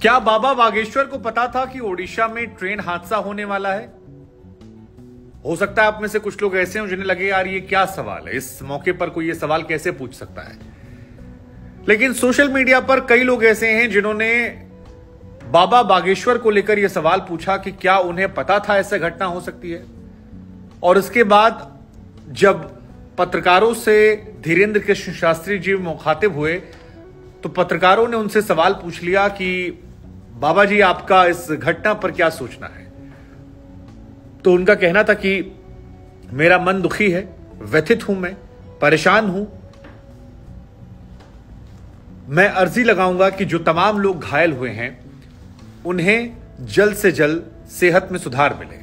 क्या बाबा बागेश्वर को पता था कि ओडिशा में ट्रेन हादसा होने वाला है? हो सकता है आप में से कुछ लोग ऐसे हैं जिन्हें लगे यार ये क्या सवाल है, इस मौके पर कोई ये सवाल कैसे पूछ सकता है। लेकिन सोशल मीडिया पर कई लोग ऐसे हैं जिन्होंने बाबा बागेश्वर को लेकर यह सवाल पूछा कि क्या उन्हें पता था ऐसी घटना हो सकती है। और इसके बाद जब पत्रकारों से धीरेन्द्र कृष्ण शास्त्री जी मुखातिब हुए तो पत्रकारों ने उनसे सवाल पूछ लिया कि बाबा जी आपका इस घटना पर क्या सोचना है। तो उनका कहना था कि मेरा मन दुखी है, व्यथित हूं, मैं परेशान हूं। मैं अर्जी लगाऊंगा कि जो तमाम लोग घायल हुए हैं उन्हें जल्द से जल्द सेहत में सुधार मिले।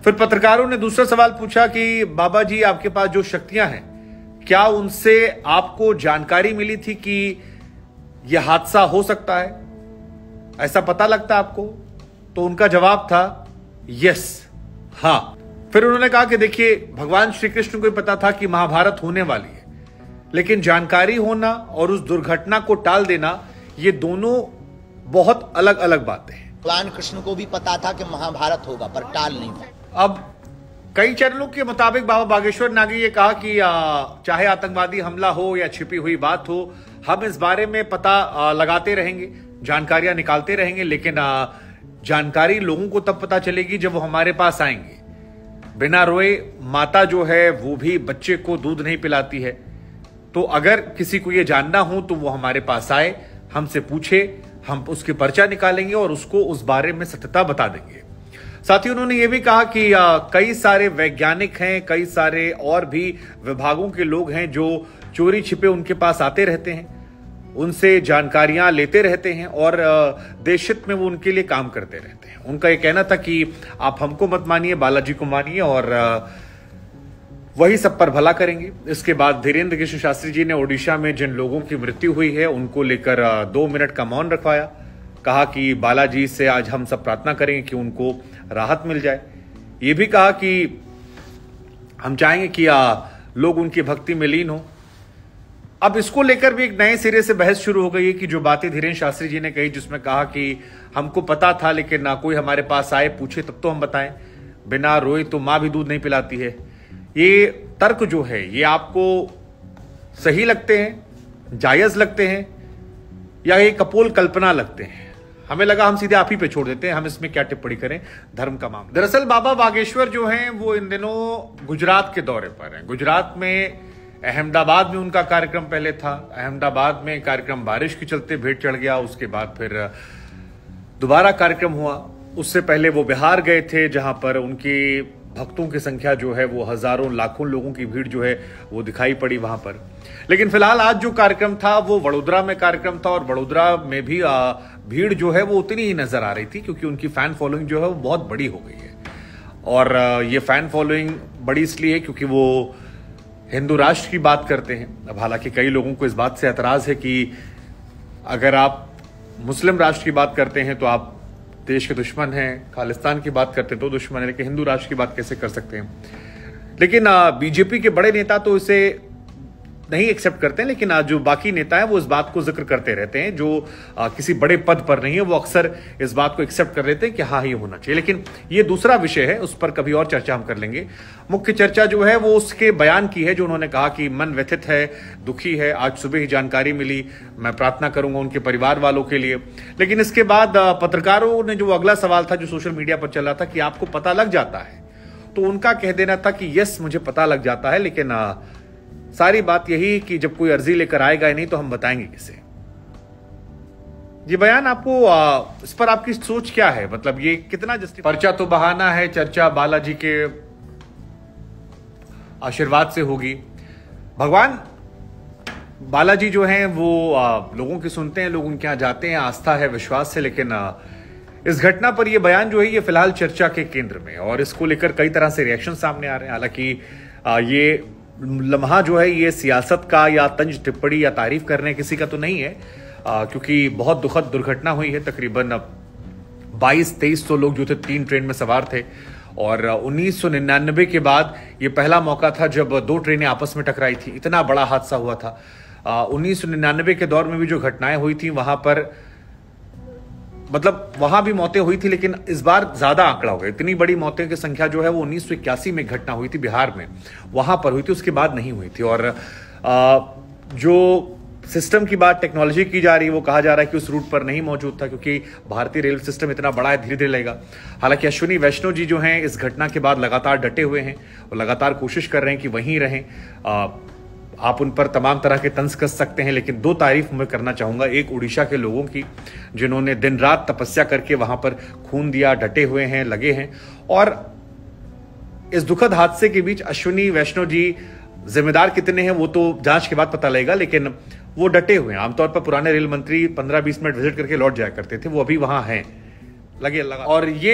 फिर पत्रकारों ने दूसरा सवाल पूछा कि बाबा जी आपके पास जो शक्तियां हैं क्या उनसे आपको जानकारी मिली थी कि यह हादसा हो सकता है, ऐसा पता लगता आपको? तो उनका जवाब था यस, हां। फिर उन्होंने कहा कि देखिए भगवान श्री कृष्ण को पता था कि महाभारत होने वाली है, लेकिन जानकारी होना और उस दुर्घटना को टाल देना ये दोनों बहुत अलग अलग बातें हैं। भगवान कृष्ण को भी पता था कि महाभारत होगा पर टाल नहीं पाया। अब कई चैनलों के मुताबिक बाबा बागेश्वर ने आगे ये कहा कि चाहे आतंकवादी हमला हो या छिपी हुई बात हो, हम इस बारे में पता लगाते रहेंगे, जानकारियां निकालते रहेंगे, लेकिन जानकारी लोगों को तब पता चलेगी जब वो हमारे पास आएंगे। बिना रोए माता जो है वो भी बच्चे को दूध नहीं पिलाती है। तो अगर किसी को ये जानना हो तो वो हमारे पास आए, हमसे पूछे, हम उसके पर्चा निकालेंगे और उसको उस बारे में सत्यता बता देंगे। साथ ही उन्होंने ये भी कहा कि कई सारे वैज्ञानिक हैं, कई सारे और भी विभागों के लोग हैं जो चोरी छिपे उनके पास आते रहते हैं, उनसे जानकारियां लेते रहते हैं और देश हित में वो उनके लिए काम करते रहते हैं। उनका ये कहना था कि आप हमको मत मानिए, बालाजी को मानिए और वही सब पर भला करेंगे। इसके बाद धीरेन्द्र कृष्ण शास्त्री जी ने ओडिशा में जिन लोगों की मृत्यु हुई है उनको लेकर 2 मिनट का मौन रखवाया। कहा कि बालाजी से आज हम सब प्रार्थना करेंगे कि उनको राहत मिल जाए। ये भी कहा कि हम चाहेंगे कि लोग उनकी भक्ति में लीन हो। अब इसको लेकर भी एक नए सिरे से बहस शुरू हो गई है कि जो बातें धीरेन्द्र शास्त्री जी ने कही, जिसमें कहा कि हमको पता था लेकिन ना कोई हमारे पास आए पूछे तब तो हम बताएं, बिना रोए तो मां भी दूध नहीं पिलाती है। ये तर्क जो है ये आपको सही लगते हैं, जायज लगते हैं या ये कपोल कल्पना लगते हैं? हमें लगा हम सीधे आप ही पे छोड़ देते हैं, हम इसमें क्या टिप्पणी करें, धर्म का मामला। दरअसल बाबा बागेश्वर जो हैं वो इन दिनों गुजरात के दौरे पर हैं। गुजरात में अहमदाबाद में उनका कार्यक्रम पहले था। अहमदाबाद में कार्यक्रम बारिश के चलते भेंट चढ़ गया, उसके बाद फिर दोबारा कार्यक्रम हुआ। उससे पहले वो बिहार गए थे जहां पर उनकी भक्तों की संख्या जो है वो हजारों लाखों लोगों की भीड़ जो है वो दिखाई पड़ी वहां पर। लेकिन फिलहाल आज जो कार्यक्रम था वो वडोदरा में कार्यक्रम था और वडोदरा में भी भीड़ जो है वो उतनी ही नजर आ रही थी क्योंकि उनकी फैन फॉलोइंग जो है वो बहुत बड़ी हो गई है। और ये फैन फॉलोइंग बड़ी इसलिए है क्योंकि वो हिंदू राष्ट्र की बात करते हैं। अब हालांकि कई लोगों को इस बात से एतराज है कि अगर आप मुस्लिम राष्ट्र की बात करते हैं तो आप देश के दुश्मन हैं, खालिस्तान की बात करते हैं तो दुश्मन है, लेकिन हिंदू राष्ट्र की बात कैसे कर सकते हैं। लेकिन बीजेपी के बड़े नेता तो इसे नहीं एक्सेप्ट करते हैं, लेकिन जो बाकी नेता हैं वो इस बात को जिक्र करते रहते हैं। जो किसी बड़े पद पर नहीं है वो अक्सर इस बात को एक्सेप्ट कर लेते हैं कि हाँ ये होना चाहिए। लेकिन ये दूसरा विषय है, उस पर कभी और चर्चा हम कर लेंगे। मुख्य चर्चा जो है वो उसके बयान की है जो उन्होंने कहा कि मन व्यथित है, दुखी है। आज सुबह ही जानकारी मिली, मैं प्रार्थना करूंगा उनके परिवार वालों के लिए। लेकिन इसके बाद पत्रकारों ने जो अगला सवाल था जो सोशल मीडिया पर चल रहा था कि आपको पता लग जाता है, तो उनका कह देना था कि यस मुझे पता लग जाता है, लेकिन सारी बात यही कि जब कोई अर्जी लेकर आएगा ही नहीं तो हम बताएंगे किसे। ये बयान आपको इस पर आपकी सोच क्या है? मतलब ये कितना पर्चा तो बहाना है, चर्चा बालाजी के आशीर्वाद से होगी। भगवान बालाजी जो हैं वो लोगों की सुनते हैं, लोग उनके यहां जाते हैं, आस्था है, विश्वास है। लेकिन इस घटना पर यह बयान जो है ये फिलहाल चर्चा के केंद्र में और इसको लेकर कई तरह से रिएक्शन सामने आ रहे हैं। हालांकि ये लम्हा जो है ये सियासत का या तंज टिप्पणी या तारीफ करने किसी का तो नहीं है, क्योंकि बहुत दुखद दुर्घटना हुई है। तकरीबन 2200-2300 लोग जो थे 3 ट्रेन में सवार थे और 1999 के बाद ये पहला मौका था जब 2 ट्रेनें आपस में टकराई थी। इतना बड़ा हादसा हुआ था। 1999 के दौर में भी जो घटनाएं हुई थी वहां पर मतलब वहां भी मौतें हुई थी, लेकिन इस बार ज्यादा आंकड़ा हो गया। इतनी बड़ी मौतें की संख्या जो है वो 1981 में घटना हुई थी बिहार में, वहां पर हुई थी, उसके बाद नहीं हुई थी। और जो सिस्टम की बात टेक्नोलॉजी की जा रही है, वो कहा जा रहा है कि उस रूट पर नहीं मौजूद था, क्योंकि भारतीय रेल सिस्टम इतना बड़ा है, धीरे धीरे लगेगा। हालांकि अश्विनी वैष्णव जी जो हैं इस घटना के बाद लगातार डटे हुए हैं और लगातार कोशिश कर रहे हैं कि वहीं रहें। आप उन पर तमाम तरह के तंज कस सकते हैं, लेकिन दो तारीफ मैं करना चाहूंगा। एक उड़ीसा के लोगों की, जिन्होंने दिन रात तपस्या करके वहां पर खून दिया, डटे हुए हैं, लगे हैं। और इस दुखद हादसे के बीच अश्विनी वैष्णव जी जिम्मेदार कितने हैं वो तो जांच के बाद पता लगेगा, लेकिन वो डटे हुए हैं। आमतौर पर पुराने रेल मंत्री 15-20 मिनट विजिट करके लौट जाया करते थे, वो अभी वहां हैं, लगा। और ये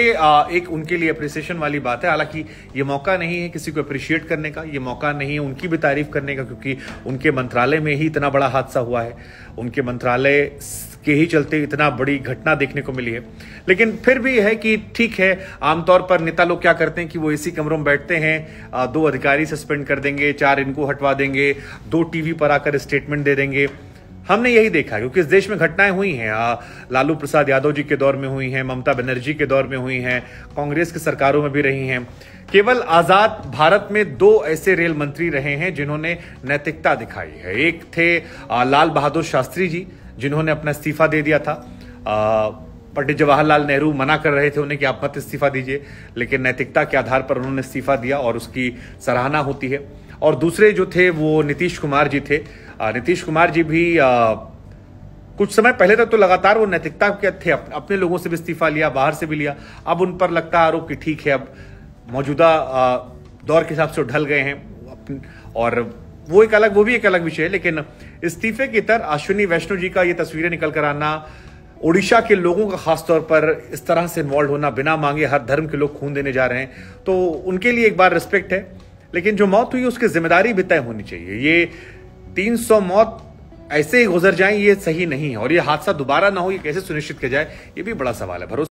एक उनके लिए अप्रिसिएशन वाली बात है। हालांकि ये मौका नहीं है किसी को अप्रिशिएट करने का, ये मौका नहीं है उनकी भी तारीफ करने का, क्योंकि उनके मंत्रालय में ही इतना बड़ा हादसा हुआ है, उनके मंत्रालय के ही चलते इतना बड़ी घटना देखने को मिली है। लेकिन फिर भी है कि ठीक है, आमतौर पर नेता लोग क्या करते हैं कि वो इसी कमरों में बैठते हैं, 2 अधिकारी सस्पेंड कर देंगे, 4 इनको हटवा देंगे, 2 टीवी पर आकर स्टेटमेंट दे देंगे। हमने यही देखा, क्योंकि इस देश में घटनाएं हुई हैं, लालू प्रसाद यादव जी के दौर में हुई हैं, ममता बनर्जी के दौर में हुई हैं, कांग्रेस की सरकारों में भी रही हैं। केवल आजाद भारत में 2 ऐसे रेल मंत्री रहे हैं जिन्होंने नैतिकता दिखाई है। एक थे लाल बहादुर शास्त्री जी, जिन्होंने अपना इस्तीफा दे दिया था। पंडित जवाहरलाल नेहरू मना कर रहे थे उन्हें कि आप मत इस्तीफा दीजिए, लेकिन नैतिकता के आधार पर उन्होंने इस्तीफा दिया और उसकी सराहना होती है। और दूसरे जो थे वो नीतीश कुमार जी थे। नीतीश कुमार जी भी कुछ समय पहले तक तो लगातार वो नैतिकता के थे, अपने लोगों से भी इस्तीफा लिया, बाहर से भी लिया। अब उन पर लगता है आरोप कि ठीक है, अब मौजूदा दौर के हिसाब से ढल गए हैं, और वो भी एक अलग विषय है। लेकिन इस्तीफे की तरह अश्विनी वैष्णव जी का ये तस्वीरें निकल कर आना, ओडिशा के लोगों का खासतौर पर इस तरह से इन्वॉल्व होना, बिना मांगे हर धर्म के लोग खून देने जा रहे हैं, तो उनके लिए एक बार रिस्पेक्ट है। लेकिन जो मौत हुई उसकी जिम्मेदारी भी तय होनी चाहिए। ये 300 मौत ऐसे ही गुजर जाएं, ये सही नहीं है। और ये हादसा दोबारा ना हो, ये कैसे सुनिश्चित किया जाए, ये भी बड़ा सवाल है। भरोसा